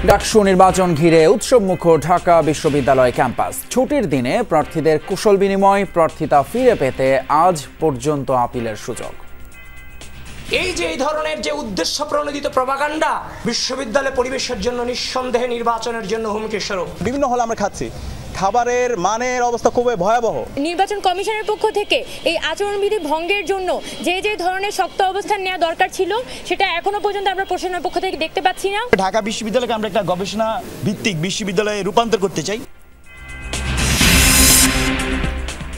ডাকসু নির্বাচন ঘিরে উৎসবমুখর ঢাকা বিশ্ববিদ্যালয় ক্যাম্পাস। ছুটির দিনে প্রার্থীদের কুশল বিনিময়, প্রার্থিতা ফিরে পেতে আজ পর্যন্ত আপিলের সুযোগ। এই যে এই ধরনের যে উদ্দেশ্য প্রণোদিত প্রপাগান্ডা বিশ্ববিদ্যালয় পরিবেশের জন্য নিঃসন্দেহে নির্বাচনের জন্য হুমকি স্বরূপ। বিভিন্ন হলে আমরা খাচ্ছি, খাবারের মানের অবস্থা খুবই ভয়াবহ। নির্বাচন কমিশনের পক্ষ থেকে এই আচরণবিধি ভঙ্গের জন্য যে ধরনের শক্ত অবস্থান নেওয়া দরকার ছিল সেটা এখনো পর্যন্ত আমরা প্রশাসনের পক্ষ থেকে দেখতে পাচ্ছি না। ঢাকা বিশ্ববিদ্যালয়কে আমরা একটা গবেষণা ভিত্তিক বিশ্ববিদ্যালয়ে রূপান্তর করতে চাই।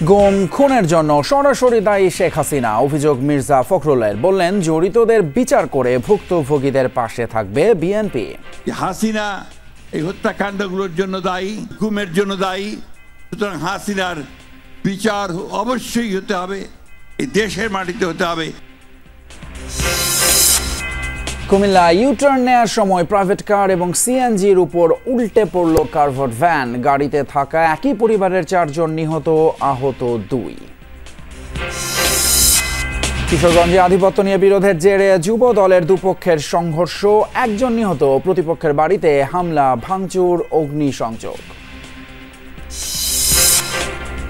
গুম খুনের জন্য সরাসরি দায়ী শেখ হাসিনা। অভিযোগ মির্জা ফখরুলের, বললেন জড়িতদের বিচার করে ভুক্তভোগীদের পাশে থাকবে বিএনপি। হাসিনা এই হত্যাকাণ্ডগুলোর জন্য দায়ী, গুমের জন্য দায়ী, সুতরাং হাসিনার বিচার অবশ্যই হতে হবে, এই দেশের মাটিতে হতে হবে। কুমিল্লা ইউটার্ন নেয়ার সময় প্রাইভেট কার এবং সিএনজির উপর উল্টে পড়ল কারভার্ড ভ্যান। গাড়িতে থাকা একই পরিবারের 4 জন নিহত, আহত 2। কিশোরগঞ্জে আধিপত্য নিয়ে বিরোধের জেরে যুব দলের দুপক্ষের সংঘর্ষ, 1 জন নিহত, প্রতিপক্ষের বাড়িতে হামলা, ভাঙচুর, অগ্নিসংযোগ।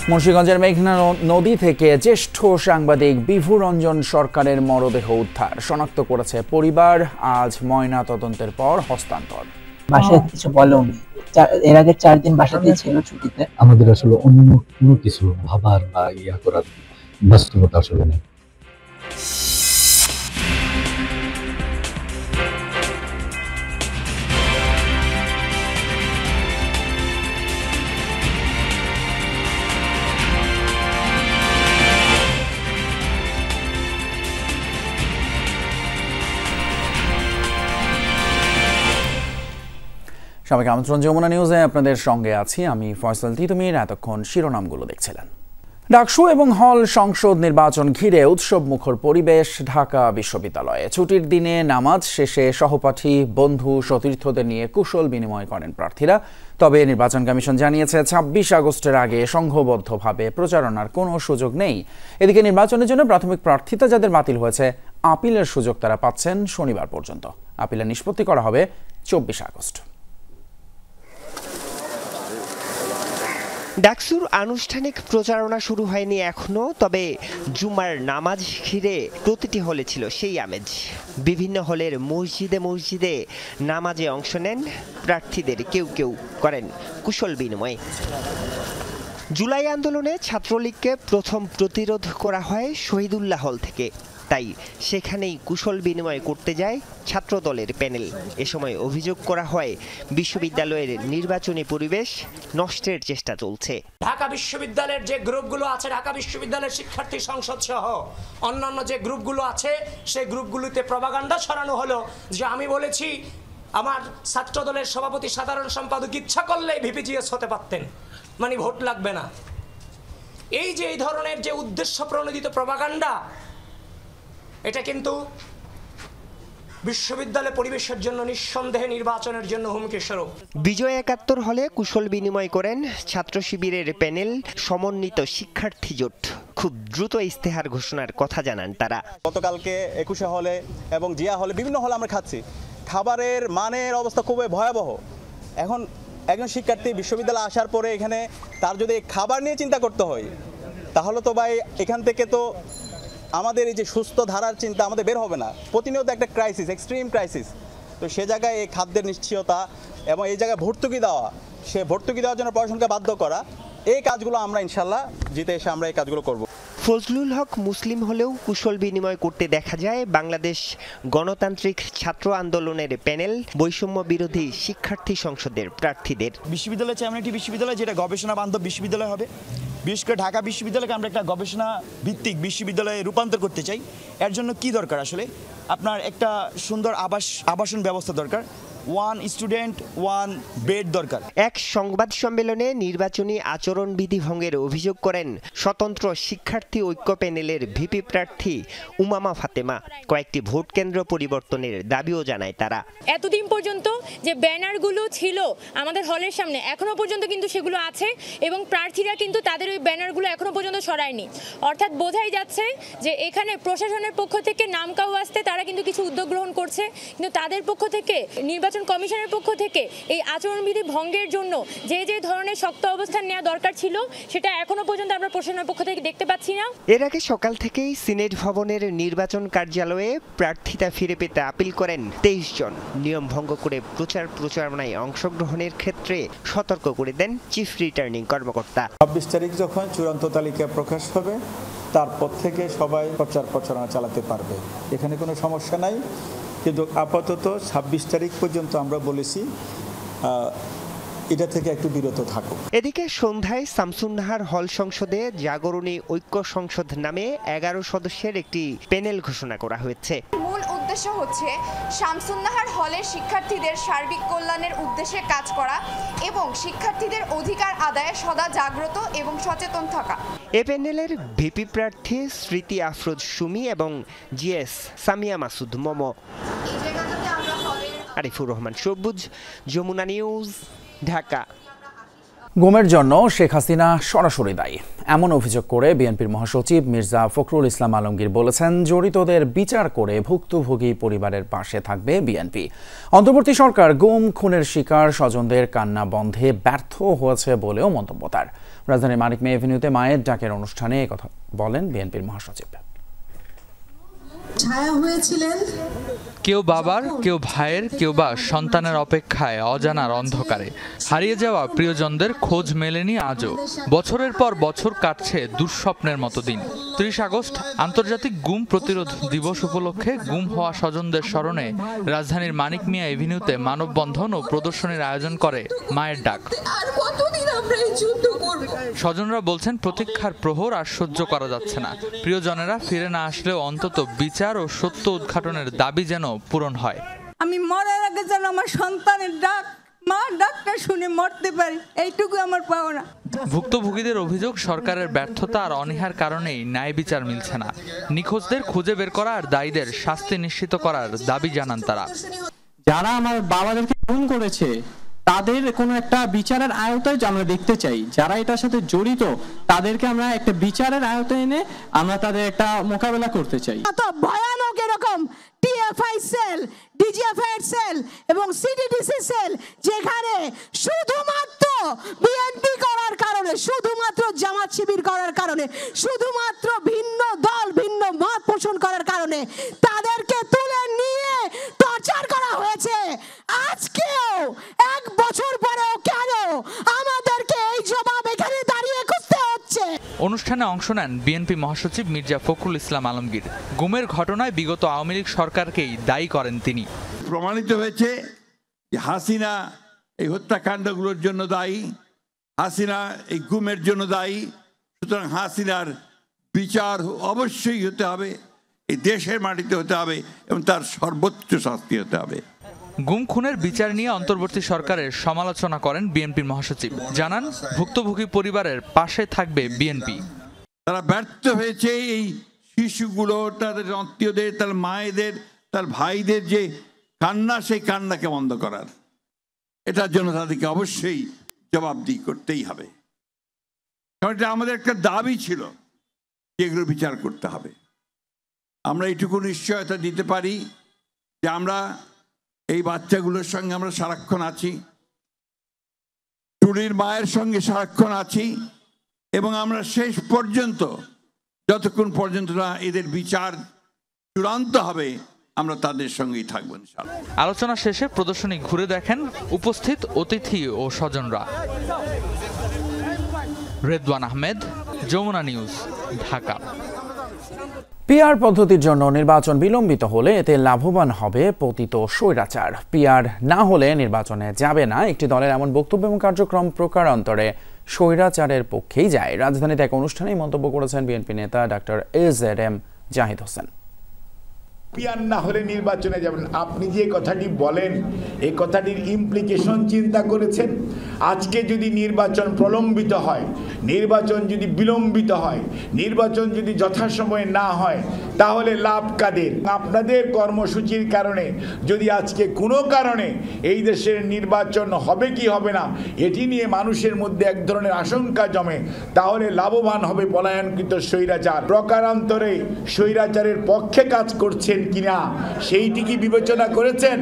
মুন্সিগঞ্জের মেঘনা নদী থেকে জ্যেষ্ঠ সাংবাদিক বিভু রঞ্জন সরকারের মরদেহ উদ্ধার, শনাক্ত করেছে পরিবার। আজ ময়না তদন্তের পর হস্তান্তর। বাসায় কিছু বলেনি, এর আগে 4 দিন বাসাতেই ছিল ছুটিতে। আমাদের আসলে অন্য কোনো কিছু ভাবার বা ইয়া করার বাস্তবতা আসলে নেই। সবাইকে আমন্ত্রণ যমুনা নিউজে, আপনাদের সঙ্গে আছি আমি ফয়সাল তিতুমির। এতক্ষণ শিরোনামগুলো দেখছিলেন। ডাকসু এবং হল সংসদ নির্বাচন ঘিরে উৎসবমুখর পরিবেশ ঢাকা বিশ্ববিদ্যালয়ে। ছুটির দিনে নামাজ শেষে সহপাঠী, বন্ধু, সতীর্থদের নিয়ে কুশল বিনিময় করেন প্রার্থীরা। তবে নির্বাচন কমিশন জানিয়েছে 26 আগস্টের আগে সংঘবদ্ধভাবে প্রচারণার কোনো সুযোগ নেই। এদিকে নির্বাচনের জন্য প্রাথমিক প্রার্থিতা যাদের বাতিল হয়েছে, আপিলের সুযোগ তারা পাচ্ছেন শনিবার পর্যন্ত। আপিলের নিষ্পত্তি করা হবে 24 আগস্ট। ডাকসুর আনুষ্ঠানিক প্রচারণা শুরু হয়নি এখনো, তবে জুমার নামাজ ঘিরে প্রতিটি হলে ছিল সেই আমেজ। বিভিন্ন হলের মসজিদে মসজিদে নামাজে অংশ নেন প্রার্থীদের কেউ কেউ করেন কুশল বিনিময়। জুলাই আন্দোলনে ছাত্রলীগকে প্রথম প্রতিরোধ করা হয় শহীদুল্লাহ হল থেকে, তাই সেখানেই কুশল বিনিময় করতে যায় ছাত্রদলের প্যানেল। এ সময় অভিযোগ করা হয় বিশ্ববিদ্যালয়ের নির্বাচনী পরিবেশ নষ্টের চেষ্টা চলছে। ঢাকা বিশ্ববিদ্যালয়ের যে গ্রুপগুলো আছে, ঢাকা বিশ্ববিদ্যালয়ের শিক্ষার্থী সংসদ সহ অন্যান্য যে গ্রুপগুলো আছে, সেই গ্রুপগুলোতে প্রপাগান্ডা ছড়ানো হলো যে আমি বলেছি আমার ছাত্রদলের সভাপতি, সাধারণ সম্পাদক ইচ্ছা করলেই ভিপিজিএস হতে পারতেন, মানে ভোট লাগবে না। এই যে এই ধরনের যে উদ্দেশ্য প্রণোদিত প্রপাগান্ডা, এটা কিন্তু বিশ্ববিদ্যালয় পরিবেশের জন্য নিঃসন্দেহে নির্বাচনের জন্য হুমকি স্বরূপ। বিজয় 71 হলে কুশল বিনিময় করেন ছাত্র শিবিরের প্যানেল সমন্বিত শিক্ষার্থী জোট। খুব দ্রুত ইস্তেহার ঘোষণার কথা জানান তারা। গতকালকে 21 হলে এবং জিয়া হলে বিভিন্ন হলে আমরা খাচ্ছি, খাবারের মানের অবস্থা খুবই ভয়াবহ। এখন একজন শিক্ষার্থী বিশ্ববিদ্যালয়ে আসার পরে এখানে তার যদি খাবার নিয়ে চিন্তা করতে হয়, তাহলে তো ভাই এখান থেকে তো আমাদের এই যে সুস্থ ধারার চিন্তা আমাদের বের হবে না। প্রতিনিয়ত একটা ক্রাইসিস, এক্সট্রিম ক্রাইসিস। তো সে জায়গায় এই খাদ্যের নিশ্চয়তা এবং এই জায়গায় ভর্তুকি দেওয়া, সে ভর্তুকি দেওয়ার জন্য পড়াশোনাকে বাধ্য করা, এই কাজগুলো আমরা ইনশাল্লাহ জিতে এসে আমরা এই কাজগুলো করব। ফজলুল হক মুসলিম হলেও কুশল বিনিময় করতে দেখা যায় বাংলাদেশ গণতান্ত্রিক ছাত্র আন্দোলনের প্যানেল বৈষম্য বিরোধী শিক্ষার্থী সংসদের প্রার্থীদের। বিশ্ববিদ্যালয় চাই এমন একটি বিশ্ববিদ্যালয় যেটা গবেষণা বান্ধব বিশ্ববিদ্যালয় হবে। বিশেষ করে ঢাকা বিশ্ববিদ্যালয়কে আমরা একটা গবেষণা ভিত্তিক বিশ্ববিদ্যালয়ে রূপান্তর করতে চাই। এর জন্য কি দরকার? আসলে আপনার একটা সুন্দর আবাসন ব্যবস্থা দরকার, 1 স্টুডেন্ট 1 বেড দরকার। এক সংবাদ সম্মেলনে নির্বাচনী আচরণবিধি ভঙ্গের অভিযোগ করেন স্বতন্ত্র শিক্ষার্থী ঐক্য প্যানেলের ভিপি প্রার্থী উমামা ফাতেমা। কয়েকটি ভোট কেন্দ্র পরিবর্তনের দাবিও জানায় তারা। এতদিন পর্যন্ত যে ব্যানারগুলো ছিল আমাদের হলের সামনে, এখনো পর্যন্ত কিন্তু সেগুলো আছে এবং প্রার্থীরা কিন্তু তাদের ওই ব্যানারগুলো এখনো পর্যন্ত সরায়নি। অর্থাৎ বোঝাই যাচ্ছে যে এখানে প্রশাসনের পক্ষ থেকে নামকাও আসতে তারা কিন্তু কিছু উদ্যোগ গ্রহণ করছে, কিন্তু তাদের পক্ষ থেকে নির্বাচন নির্বাচন কমিশনের পক্ষ থেকে এই আচরণবিধি ভঙ্গের জন্য যে যে ধরনের শক্ত অবস্থান নেওয়া দরকার ছিল সেটা এখনো পর্যন্ত আমরা প্রশাসনের পক্ষ থেকে দেখতে পাচ্ছি না। এর আগে সকাল থেকেই সিনেট ভবনের নির্বাচন কার্যালয়ে প্রার্থিতা ফিরে পেতে আপিল করেন 23 জন। নিয়ম ভঙ্গ করে প্রচারণায় অংশগ্রহণের ক্ষেত্রে সতর্ক করে দেন চিফ রিটার্নিং কর্মকর্তা। 26 তারিখ যখন চূড়ান্ত তালিকা প্রকাশ হবে তারপর থেকে সবাই প্রচারণা চালাতে পারবে, এখানে কোনো সমস্যা নাই। কিন্তু আপাতত 26 তারিখ পর্যন্ত আমরা বলেছি এটা থেকে একটু বিরত থাকো। এদিকে সন্ধ্যায় শামসুন্নাহার হল সংসদে জাগরণী ঐক্য সংসদ নামে 11 সদস্যের একটি প্যানেল ঘোষণা করা হয়েছে। মূল উদ্দেশ্য হচ্ছে শামসুন্নাহার হলের শিক্ষার্থীদের সার্বিক কল্যাণের উদ্দেশ্যে কাজ করা এবং শিক্ষার্থীদের অধিকার আদায়ে সদা জাগ্রত এবং সচেতন থাকা। এ প্যানেলের ভিপি প্রার্থী স্মৃতি আফরোজ সুমি এবং জিএস সামিয়া মাসুদ মোমো। আরিফুর রহমান সবুজ, যমুনা নিউজ, ঢাকা। গুমের জন্য শেখ হাসিনা সরাসরি দায়ী এমন অভিযোগ করে বিএনপির মহাসচিব মির্জা ফখরুল ইসলাম আলমগীর বলেছেন, জড়িতদের বিচার করে ভুক্তভোগী পরিবারের পাশে থাকবে বিএনপি। অন্তর্বর্তী সরকার গুম খুনের শিকার স্বজনদের কান্না বন্ধে ব্যর্থ হয়েছে বলেও মন্তব্য তার। রাজধানীর মানিক মে এভিনিউতে মায়ের ডাকের অনুষ্ঠানে একথা বলেন বিএনপির মহাসচিব। ছায়া হয়েছিলেন কেউ বাবার, কেউ ভাইয়ের, কেউ বা সন্তানের অপেক্ষায় অজানার অন্ধকারে। হারিয়ে যাওয়া প্রিয়জনদের খোঁজ মেলেনি আজও। বছরের পর বছর কাটছে দুঃস্বপ্নের মতো দিন। 30 আগস্ট আন্তর্জাতিক গুম প্রতিরোধ দিবস উপলক্ষে গুম হওয়া স্বজনদের স্মরণে রাজধানীর মানিক মিয়া এভিনিউতে মানববন্ধন ও প্রদর্শনীর আয়োজন করে মায়ের ডাক। স্বজনরা বলছেন, প্রতীক্ষার প্রহর আর সহ্য করা যাচ্ছে না। প্রিয়জনেরা ফিরে না আসলেও অন্তত বিচার ও সত্য উদ্ঘাটনের দাবি যেন পূরণ হয়। আমি মরার আগে যেন আমার সন্তানের ডাক, মার ডাকটা শুনে মরতে পারি, এইটুকু আমার পাওনা। ভুক্তভোগীদের অভিযোগ, সরকারের ব্যর্থতা আর অনীহার কারণেই ন্যায় বিচার মিলছে না। নিখোঁজদের খুঁজে বের করা আর দায়ীদের শাস্তি নিশ্চিত করার দাবি জানান তারা। যারা আমার বাবাদেরকে খুন করেছে তাদের কোনো একটা বিচারের আওতায় আমরা দেখতে চাই। যারা এটার সাথে জড়িত তাদেরকে আমরা একটা বিচারের আওতায় এনে আমরা তাদের একটা মোকাবেলা করতে চাই। এত ভয়ানক এরকম টিএফআই সেল, ডিজিএফআই সেল এবং সিডিডিসি সেল, যেখানে শুধুমাত্র বিএনপি করার কারণে, শুধুমাত্র জামাত শিবির করার কারণে, শুধুমাত্র ভিন্ন দল ভিন্ন মত পোষণ করার কারণে তাদেরকে তুলে নিয়ে টর্চার করা হয়েছে। আজকেও 1 বছর পরেও কেন আমাদেরকে এই জবাব এখানে দাঁড়িয়ে খুঁজতে হচ্ছে? অনুষ্ঠানে অংশ নেন বিএনপি মহাসচিব মির্জা ফখরুল ইসলাম আলমগীর। গুমের ঘটনায় বিগত আওয়ামী লীগ সরকারকেই দায়ী করেন তিনি। প্রমাণিত হয়েছে যে হাসিনা এই হত্যাকাণ্ডগুলোর জন্য দায়ী, হাসিনা এই গুমের জন্য দায়ী। সুতরাং হাসিনার বিচার অবশ্যই হতে হবে, এই দেশের মাটিতে হতে হবে এবং তার সর্বোচ্চ শাস্তি হতে হবে। গুম খুনের বিচার নিয়ে অন্তর্বর্তী সরকারের সমালোচনা করেন বিএনপির মহাসচিব। জানান, ভুক্তভোগী পরিবারের পাশে থাকবে বিএনপি। তারা ব্যর্থ হয়েছে এই শিশুগুলো, তাদের আত্মীয়দের, তার মায়েদের, তার ভাইদের যে কান্না, সেই কান্নাকে বন্ধ করার। এটার জন্য তাদেরকে অবশ্যই জবাবদিহি করতেই হবে, কারণ এটা আমাদের একটা দাবি ছিল যে এগুলো বিচার করতে হবে। আমরা এইটুকু নিশ্চয়তা দিতে পারি যে আমরা এই বাচ্চাগুলোর সঙ্গে আমরা সারাক্ষণ আছি, টুলির মায়ের সঙ্গে সারাক্ষণ আছি এবং আমরা শেষ পর্যন্ত, যতক্ষণ পর্যন্ত না এদের বিচার চূড়ান্ত হবে, আমরা তাদের সঙ্গেই থাকবো ইনশাআল্লাহ। আলোচনা শেষে প্রদর্শনী ঘুরে দেখেন উপস্থিত অতিথি ও স্বজনরা। রেদওয়ান আহমেদ, যমুনা নিউজ, ঢাকা। পিআর পদ্ধতির জন্য নির্বাচন বিলম্বিত হলে এতে লাভবান হবে পতিত স্বৈরাচার। পিআর না হলে নির্বাচনে যাবে না একটি দলের এমন বক্তব্য এবং কার্যক্রম প্রকারান্তরে স্বৈরাচারের পক্ষেই যায়। রাজধানীতে এক অনুষ্ঠানেই মন্তব্য করেছেন বিএনপি নেতা doctor AZM Zahid Hossain. PR না হলে নির্বাচনে যাবেন, আপনি যে কথাটি বলেন এই কথাটির ইমপ্লিকেশন চিন্তা করেছেন? আজকে যদি নির্বাচন প্রলম্বিত হয়, নির্বাচন যদি বিলম্বিত হয়, নির্বাচন যদি যথাসময়ে না হয়, তাহলে লাভ কাদের? আপনাদের কর্মসূচির কারণে যদি আজকে কোনো কারণে এই দেশের নির্বাচন হবে কি হবে না এটি নিয়ে মানুষের মধ্যে এক ধরনের আশঙ্কা জমে, তাহলে লাভবান হবে পলায়নকৃত স্বৈরাচার। প্রকারান্তরে স্বৈরাচারের পক্ষে কাজ করছেন কিনা সেইটি কি বিবেচনা করেছেন?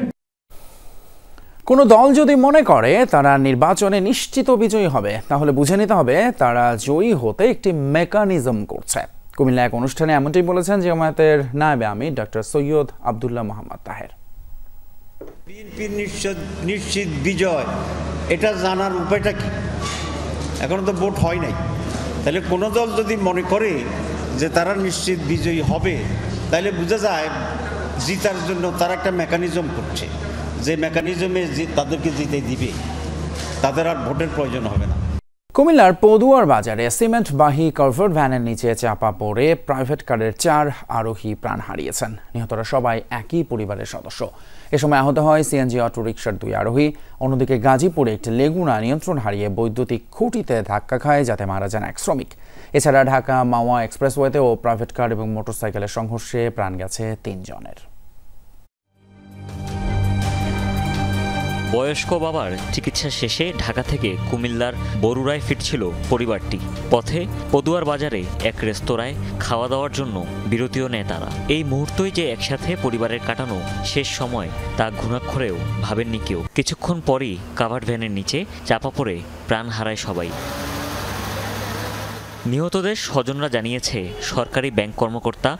কোনো দল যদি মনে করে তারা নির্বাচনে নিশ্চিত বিজয়ী হবে, তাহলে বুঝে নিতে হবে তারা জয়ী হতে একটি মেকানিজম করছে। কুমিল্লা এক অনুষ্ঠানে এমনটাই বলেছেন জামায়াতের নায়েবে আমির ডক্টর সৈয়দ আব্দুল্লাহ মোহাম্মদ তাহের। বিএনপির নিশ্চিত বিজয় এটা জানার উপায়টা কি? এখনো তো ভোট হয় নাই। তাহলে কোনো দল যদি মনে করে যে তারা নিশ্চিত বিজয়ী হবে, তাহলে বোঝা যায় জিতার জন্য তারা একটা মেকানিজম করছে, যে মেকানিজমে তাদেরকে জিতে দিবে, তাদের আর ভোটের প্রয়োজন হবে না। কুমিল্লার পদুয়ার বাজারে সিমেন্টবাহী কাভার্ড ভ্যানের নিচে চাপা পড়ে প্রাইভেট কারের 4 আরোহী প্রাণ হারিয়েছেন। নিহতরা সবাই একই পরিবারের সদস্য। এ সময় আহত হয় সিএনজি অটোরিকশার 2 আরোহী। অন্যদিকে গাজীপুরে একটি লেগুনা নিয়ন্ত্রণ হারিয়ে বৈদ্যুতিক খুঁটিতে ধাক্কা খায়, যাতে মারা যান এক শ্রমিক। এছাড়া ঢাকা মাওয়া এক্সপ্রেসওয়েতেও প্রাইভেট কার এবং মোটরসাইকেলের সংঘর্ষে প্রাণ গেছে 3 জনের। বয়স্ক বাবার চিকিৎসা শেষে ঢাকা থেকে কুমিল্লার বরুড়ায় ফিরছিল পরিবারটি। পথে পদুয়ার বাজারে এক রেস্তোরাঁয় খাওয়া দাওয়ার জন্য বিরতিও নেয় তারা। এই মুহূর্তই যে একসাথে পরিবারের কাটানো শেষ সময় তা ঘুণাক্ষরেও ভাবেননি কেউ। কিছুক্ষণ পরই কাভার্ড ভ্যানের নিচে চাপা পড়ে প্রাণ হারায় সবাই। নিহতদের স্বজনরা জানিয়েছে, সরকারি ব্যাংক কর্মকর্তা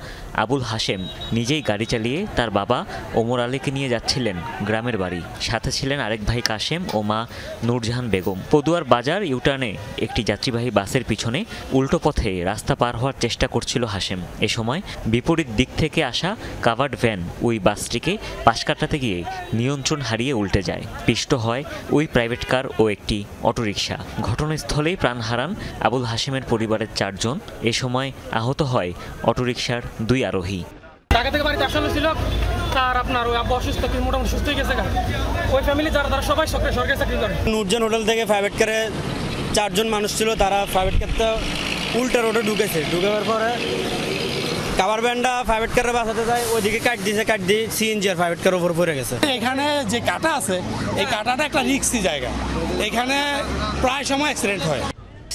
আবুল হাশেম নিজেই গাড়ি চালিয়ে তার বাবা ওমর আলীকে নিয়ে যাচ্ছিলেন গ্রামের বাড়ি। সাথে ছিলেন আরেক ভাই কাশেম ও মা নূরজাহান বেগম। পদুয়ার বাজার ইউটার্নে একটি যাত্রীবাহী বাসের পিছনে উল্টো পথে রাস্তা পার হওয়ার চেষ্টা করছিল হাশেম। এ সময় বিপরীত দিক থেকে আসা কাভার্ড ভ্যান ওই বাসটিকে পাশ কাটাতে গিয়ে নিয়ন্ত্রণ হারিয়ে উল্টে যায়। পিষ্ট হয় ওই প্রাইভেট কার ও একটি অটোরিকশা। ঘটনাস্থলেই প্রাণ হারান আবুল হাশেমের পরিবারের 4 জন। এ সময় আহত হয় অটোরিকশার 2 আরোহী। ঢাকা থেকে বাড়িতে আসানো ছিল, আর আপনার ওই আব্বা অসুস্থ, মোটামুটি সুস্থ হয়ে গেছে। ওই ফ্যামিলি যারা তারা সবাই সরকারি চাকরি করে। নূরজাহান হোটেল থেকে প্রাইভেট কারে 4 জন মানুষ ছিল, তারা প্রাইভেট কারটা উল্টা রোডে ঢুকেছে। ঢুকাবার পরে কাভার ভ্যানটা প্রাইভেট কারে বাঁচাতে যায়, ওইদিকে কাট দিয়ে সিএনজি আর প্রাইভেট কারের উপর পড়ে গেছে। এখানে যে কাটা আছে, এই কাটাটা একটা রিস্কি জায়গা, এখানে প্রায় সময় অ্যাক্সিডেন্ট হয়।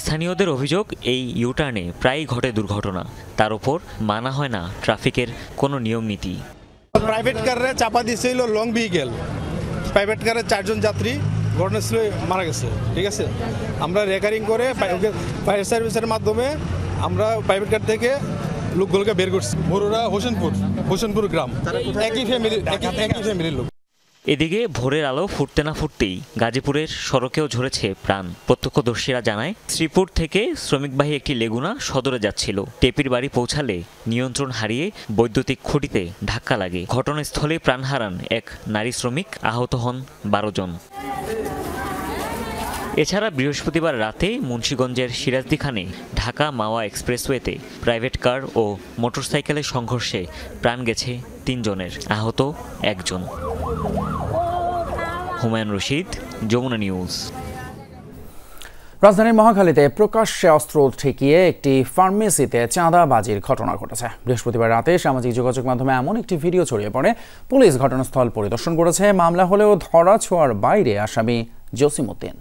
স্থানীয়দের অভিযোগ, এই ইউটার্নে প্রায়ই ঘটে দুর্ঘটনা। তার উপর মানা হয় না ট্রাফিকের কোনো নিয়ম নীতি। প্রাইভেট কারে চাপা দিয়েছিল লং ভেহিকেল, প্রাইভেট কারের 4 জন যাত্রী ঘটনাস্থলে মারা গেছে। ঠিক আছে, আমরা রেকারিং করে ফায়ার সার্ভিসের মাধ্যমে আমরা প্রাইভেট কার থেকে লোকগুলোকে বের করছি। বরুড়া হোসেনপুর গ্রাম, একই ফ্যামিলির লোক। এদিকে ভোরের আলো ফুটতে না ফুটতেই গাজীপুরের সড়কেও ঝরেছে প্রাণ। প্রত্যক্ষদর্শীরা জানায়, শ্রীপুর থেকে শ্রমিকবাহী একটি লেগুনা সদরে যাচ্ছিল। টেপির বাড়ি পৌঁছালে নিয়ন্ত্রণ হারিয়ে বৈদ্যুতিক খুঁটিতে ধাক্কা লাগে। ঘটনাস্থলে প্রাণ হারান এক নারী শ্রমিক, আহত হন 12 জন। এছাড়া বৃহস্পতিবার রাতে মুন্সিগঞ্জের সিরাজদিখানে ঢাকা মাওয়া এক্সপ্রেসওয়েতে প্রাইভেট কার ও মোটরসাইকেলের সংঘর্ষে প্রাণ গেছে 3 জনের, আহত 1 জন। হুমায়ুন রশিদ, যমুনা নিউজ। রাজধানীর মহাখালীতে প্রকাশ্যে অস্ত্র ঠেকিয়ে একটি ফার্মেসিতে চাঁদাবাজির ঘটনা ঘটেছে। বৃহস্পতিবার রাতে সামাজিক যোগাযোগ মাধ্যমে এমন একটি ভিডিও ছড়িয়ে পড়ে। পুলিশ ঘটনাস্থল পরিদর্শন করেছে। মামলা হলেও ধরা ছোঁয়ার বাইরে আসামি জসিমউদ্দিন।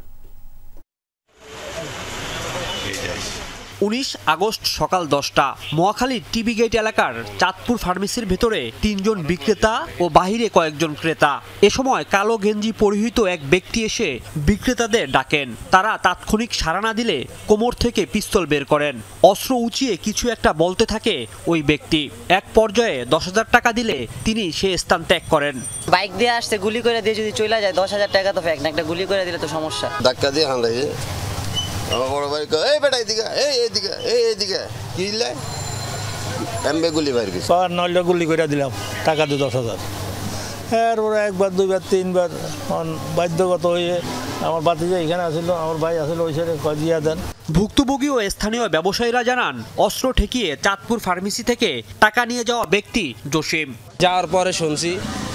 19 আগস্ট সকাল 10টা মহাখালীর টিবি গেট এলাকার চাঁদপুর ফার্মেসির ভেতরে 3 জন বিক্রেতা ও বাহিরে কয়েকজন ক্রেতা। এ সময় কালো গেঞ্জি পরিহিত এক ব্যক্তি এসে বিক্রেতাদের ডাকেন। তারা তাৎক্ষণিক সাড়া না দিলে কোমর থেকে পিস্তল বের করেন। অস্ত্র উঁচিয়ে কিছু একটা বলতে থাকে ওই ব্যক্তি। এক পর্যায়ে 10,000 টাকা দিলে তিনি সে স্থান ত্যাগ করেন। বাইক দিয়ে আসতে গুলি করে দিয়ে যদি চলে যায় 10,000 টাকা তো ফেক না, একটা গুলি করে দিলে তো সমস্যা। ধাক্কা দিয়ে হাঁটাই আমার বড় ভাই এই বেটা এদিকে এইদিকে কি দিলে এমবে গুলি বাইর গেছে। 9টা গুলি করে দিলাম, টাকা দিয়ে 10,000। এরপরে 1বার 2বার 3বার বাধ্যগত হয়ে আমার বাতিজা এখানে আসছিল, আমার ভাই আসলে ওই সাইডে কাজিয়া দেন। ভুক্তভোগী ও স্থানীয় ব্যবসায়ীরা জানান, অস্ত্র ঠেকিয়ে চাঁদপুর ফার্মেসি থেকে টাকা নিয়ে যাওয়া ব্যক্তি জসিম। যাওয়ার পরে শুনছি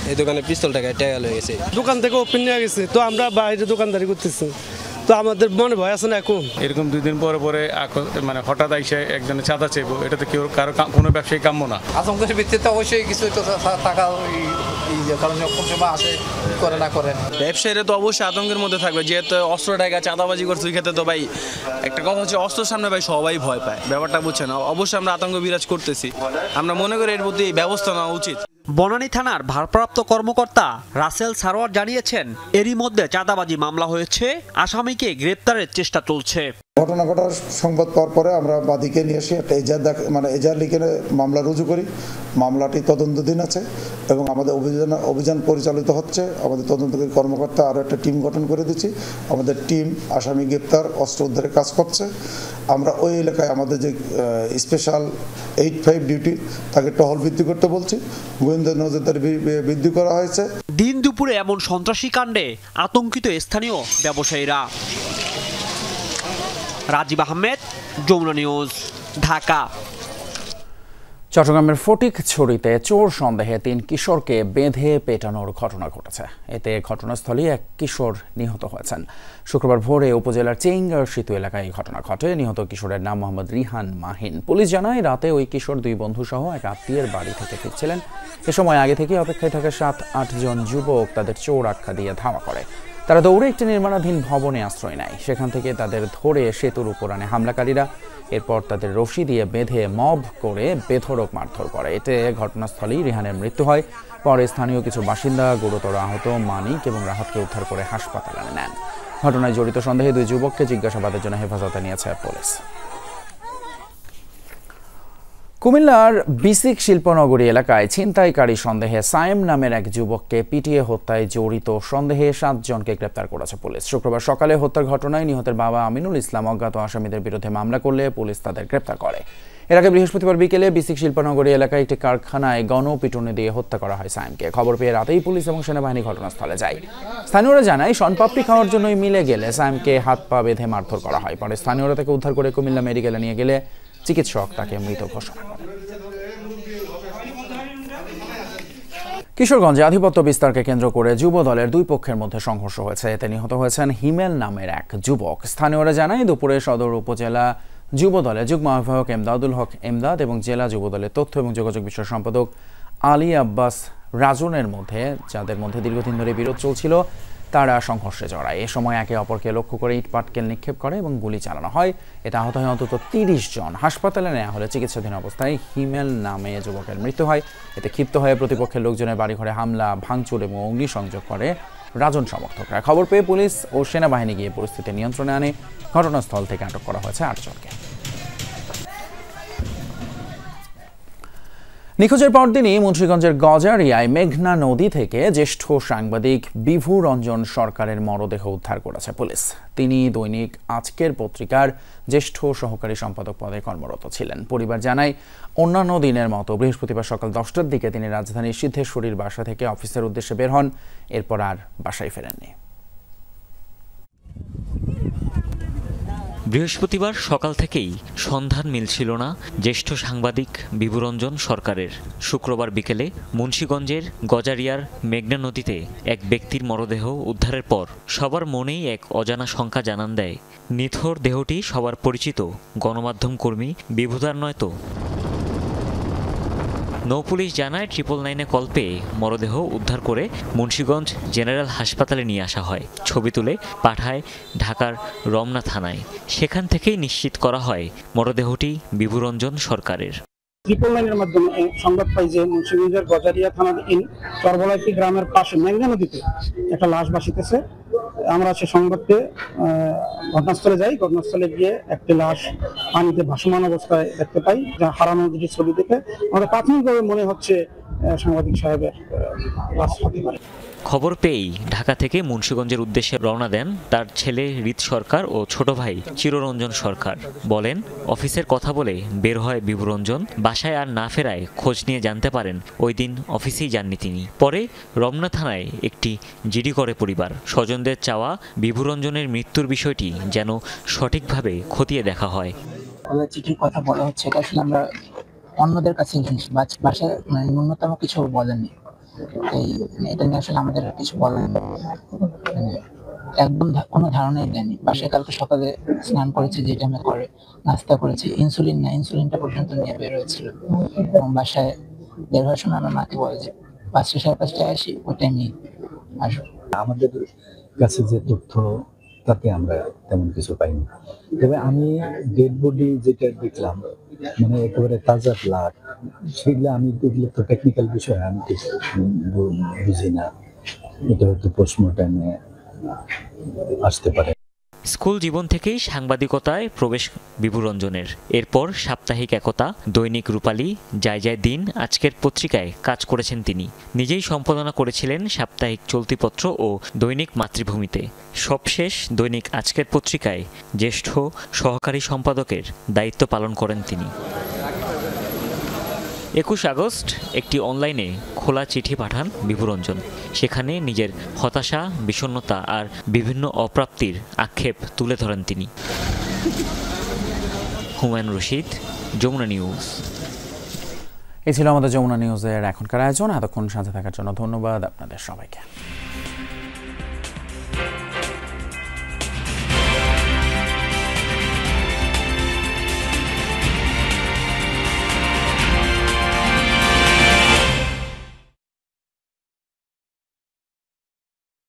এই দোকানে পিস্তল টাকা টেকা হয়ে গেছে। দোকান থেকে ওপেন নিয়ে গেছে, তো আমরা বাইরে দোকানদারি করতেছি, তো আমাদের মনে ভয় আছে না এখন। এরকম 2 দিন পরে মানে হঠাৎ আইসে একজনের চাঁদা চাইবো, এটা তো কেউ কারো কোনো ব্যবসায়ী কাম্য না। আতঙ্কের ভিত্তিতে অবশ্যই কিছু টাকা কারণ কোন সময় আসে করে না করেন। ব্যবসায়ীরা তো অবশ্যই আতঙ্কের মধ্যে থাকবে, যেহেতু অস্ত্র টাকা চাঁদাবাজি করছে। ওই ক্ষেত্রে তো ভাই একটা কথা হচ্ছে, অস্ত্রের সামনে ভাই সবাই ভয় পায়, ব্যাপারটা বুঝছেন। অবশ্যই আমরা আতঙ্ক বিরাজ করতেছি। আমরা মনে করি এর প্রতি ব্যবস্থা নেওয়া উচিত। বনানী থানার ভারপ্রাপ্ত কর্মকর্তা রাসেল সারোয়ার জানিয়েছেন, এরই মধ্যে চাঁদাবাজি মামলা হয়েছে, আসামিকে গ্রেপ্তারের চেষ্টা চলছে। ঘটনা ঘটার সংবাদ পাওয়ার পরে আমরা বাদীকে নিয়ে এসে একটা এজাহার লিখে মামলা রুজু করি। মামলাটি তদন্তাধীন আছে এবং আমাদের অভিযান পরিচালিত হচ্ছে। আমাদের তদন্তকারী কর্মকর্তা আরও একটা টিম গঠন করে দিচ্ছি। আমাদের টিম আসামি গ্রেপ্তার, অস্ত্র উদ্ধারে কাজ করছে। আমরা ওই এলাকায় আমাদের যে স্পেশাল 85 ডিউটি তাকে টহল বৃদ্ধি করতে বলছি। গোয়েন্দা নজরদারি বৃদ্ধি করা হয়েছে। দিন দুপুরে এমন সন্ত্রাসী কাণ্ডে আতঙ্কিত স্থানীয় ব্যবসায়ীরা। রাজীব আহমেদ, যমুনা নিউজ, ঢাকা। চট্টগ্রামের ফটিকছড়িতে চোর সন্দেহে 3 কিশোরকে বেঁধে পেটানোর ঘটনা ঘটেছে। এতে ঘটনাস্থলে এক কিশোর নিহত হয়েছেন। শুক্রবার ভোরে উপজেলার চেঙ্গার সেতু এলাকায় এই ঘটনা ঘটে। নিহত কিশোরের নাম মোহাম্মদ রিহান মাহিন। পুলিশ জানায়, রাতে ওই কিশোর 2 বন্ধু সহ এক আত্মীয়ের বাড়ি থেকে ফিরছিলেন। এ সময় আগে থেকে অপেক্ষায় থাকা 7-8 জন যুবক তাদের চোর আখ্যা দিয়ে ধাওয়া করে। তারা দৌড়ে একটি নির্মাণাধীন ভবনে আশ্রয় নেয়। সেখান থেকে তাদের ধরে সেতুর উপর আনে হামলাকারীরা। এরপর তাদের রশি দিয়ে বেঁধে মব করে বেধড়ক মারধর করে। এতে ঘটনাস্থলেই রিহানের মৃত্যু হয়। পরে স্থানীয় কিছু বাসিন্দা গুরুতর আহত মানিক এবং রাহাতকে উদ্ধার করে হাসপাতালে নেন। ঘটনায় জড়িত সন্দেহে 2 যুবককে জিজ্ঞাসাবাদের জন্য হেফাজতে নিয়েছে পুলিশ। কুমিল্লার বিসিক শিল্পনগরী এলাকায় ছিনতাইকারী সন্দেহে সায়েম নামের এক যুবককে পিটিয়ে হত্যায় জড়িত সন্দেহে 7 জনকে গ্রেপ্তার করেছে পুলিশ। শুক্রবার সকালে হত্যার ঘটনায় নিহতের বাবা আমিনুল ইসলাম অজ্ঞাত আসামিদের বিরুদ্ধে মামলা করলে পুলিশ তাদের গ্রেপ্তার করে। এর আগে বৃহস্পতিবার বিকেলে বিসিক শিল্পনগরী এলাকায় একটি কারখানায় গণপিটুনি দিয়ে হত্যা করা হয় সায়েমকে। খবর পেয়ে রাতেই পুলিশ এবং সেনাবাহিনী ঘটনাস্থলে যায়। স্থানীয়রা জানায়, শনপাপড়ি খাওয়ার জন্যই মিলে গেলে সায়েমকে হাত পা বেঁধে মারধর করা হয়। পরে স্থানীয়রা তাকে উদ্ধার করে কুমিল্লা মেডিকেলে নিয়ে গেলে চিকিৎসক তাকে মৃত ঘোষণা করেন। কিশোরগঞ্জে আধিপত্য বিস্তারকে কেন্দ্র করে যুব দলের 2 পক্ষের মধ্যে সংঘর্ষ হয়েছে। এতে নিহত হয়েছেন হিমেল নামের এক যুবক। স্থানীয়রা জানায়, দুপুরে সদর উপজেলা যুব দলের যুগ্ম আহ্বায়ক এমদাদুল হক এমদাদ এবং জেলা যুব দলের তথ্য এবং যোগাযোগ বিষয়ক সম্পাদক আলী আব্বাস রাজনের মধ্যে, যাদের মধ্যে দীর্ঘদিন ধরে বিরোধ চলছিল, তারা সংঘর্ষে জড়ায়। এ সময় একে অপরকে লক্ষ্য করে ইট পাটকেল নিক্ষেপ করে এবং গুলি চালানো হয়। এতে আহত হয় অন্তত 30 জন। হাসপাতালে নেওয়া হলে চিকিৎসাধীন অবস্থায় হিমেল নামে যুবকের মৃত্যু হয়। এতে ক্ষিপ্ত হয়ে প্রতিপক্ষের লোকজনের বাড়িঘরে হামলা, ভাঙচুর এবং অগ্নিসংযোগ করে রাজন সমর্থকরা। খবর পেয়ে পুলিশ ও সেনাবাহিনী গিয়ে পরিস্থিতি নিয়ন্ত্রণে আনে। ঘটনাস্থল থেকে আটক করা হয়েছে 8 জনকে। নিখোঁজের পরদিনই মুন্সিগঞ্জের গজারিয়ায় মেঘনা নদী থেকে জ্যেষ্ঠ সাংবাদিক বিভু রঞ্জন সরকারের মরদেহ উদ্ধার করেছে পুলিশ। তিনি দৈনিক আজকের পত্রিকার জ্যেষ্ঠ সহকারী সম্পাদক পদে কর্মরত ছিলেন। পরিবার জানায়, অন্যান্য দিনের মতো বৃহস্পতিবার সকাল 10টার দিকে তিনি রাজধানীর সিদ্ধেশ্বরীর বাসা থেকে অফিসের উদ্দেশ্যে বের হন। এরপর আর বাসায় ফেরেননি। বৃহস্পতিবার সকাল থেকেই সন্ধান মিলছিল না জ্যেষ্ঠ সাংবাদিক বিভুরঞ্জন সরকারের। শুক্রবার বিকেলে মুন্সিগঞ্জের গজারিয়ার মেঘনা নদীতে এক ব্যক্তির মরদেহ উদ্ধারের পর সবার মনেই এক অজানা শঙ্কা জানান দেয়, নিথর দেহটি সবার পরিচিত গণমাধ্যম কর্মী বিভুদার নয় তো? নৌপুলিশ জানায়, 999-এ কল পেয়ে মরদেহ উদ্ধার করে মুন্সিগঞ্জ জেনারেল হাসপাতালে নিয়ে আসা হয়। ছবি তুলে পাঠায় ঢাকার রমনা থানায়। সেখান থেকেই নিশ্চিত করা হয় মরদেহটি বিভুরঞ্জন সরকারের। 999-এর মাধ্যমে সংবাদ পাই যে মুন্সিগঞ্জের গজারিয়া থানাধীন চরবলাইতি গ্রামের পাশে মেঘনা নদীতে একটা লাশ ভাসিতেছে। আমরা সে সংবাদ পেয়ে ঘটনাস্থলে যাই। ঘটনাস্থলে গিয়ে একটি লাশ পানিতে ভাসমান অবস্থায় দেখতে পাই, যা হারানো নদীর ছবি দেখে আমাদের প্রাথমিকভাবে মনে হচ্ছে সাংবাদিক সাহেবের লাশ হতে পারে। খবর পেয়েই ঢাকা থেকে মুন্সিগঞ্জের উদ্দেশ্যে রওনা দেন তার ছেলে রিত সরকার ও ছোট ভাই চিররঞ্জন সরকার। বলেন, অফিসের কথা বলে বের হয় বিভুরঞ্জন। বাসায় আর না ফেরায় খোঁজ নিয়ে জানতে পারেন ওই দিন অফিসেই যাননি তিনি। পরে রমনা থানায় একটি জিডি করে পরিবার। স্বজনদের চাওয়া বিভুরঞ্জনের মৃত্যুর বিষয়টি যেন সঠিকভাবে খতিয়ে দেখা হয়। চিঠির কথা বলা হচ্ছে, এটা আসলে আমরা অন্যদের কাছে বাসায় ন্যূনতম কিছু বলেননি। এটা নিয়ে আসলে আমাদের কিছু বলার একদম কোনো ধারণাই দেয়নি। বাসায় কালকে সকালে স্নান করেছে, যে টাইমে করে নাস্তা করেছে, ইনসুলিনটা পর্যন্ত নিয়ে বের হয়েছিল। এবং বাসায় বের হওয়ার সময় আমার মাকে বলে যে 5টা সাড়ে 5টায় আসি, ওই টাইমে আসবো। আমাদের কাছে যে তথ্য, তাতে আমরা তেমন কিছু পাইনি। তবে আমি ডেড বডি যেটা দেখলাম, মানে একেবারে তাজা ব্লাড, সেগুলো আমি এগুলো তো টেকনিক্যাল বিষয়, আমি ঠিক বুঝি না। এটা হয়তো পোস্টমর্টমে আসতে পারে। স্কুল জীবন থেকেই সাংবাদিকতায় প্রবেশ বিভুরঞ্জনের। এরপর সাপ্তাহিক একতা, দৈনিক রূপালী, যায় যায় দিন, আজকের পত্রিকায় কাজ করেছেন তিনি। নিজেই সম্পাদনা করেছিলেন সাপ্তাহিক চলতিপত্র ও দৈনিক মাতৃভূমিতে। সবশেষ দৈনিক আজকের পত্রিকায় জ্যেষ্ঠ সহকারী সম্পাদকের দায়িত্ব পালন করেন তিনি। 21 আগস্ট একটি অনলাইনে খোলা চিঠি পাঠান বিভুরঞ্জন। সেখানে নিজের হতাশা, বিষণ্ণতা আর বিভিন্ন অপ্রাপ্তির আক্ষেপ তুলে ধরেন তিনি। হুমায়ুন রশিদ, যমুনা নিউজ। এই ছিল আমাদের যমুনা নিউজের এখনকার আয়োজন। এতক্ষণ সাথে থাকার জন্য ধন্যবাদ আপনাদের সবাইকে।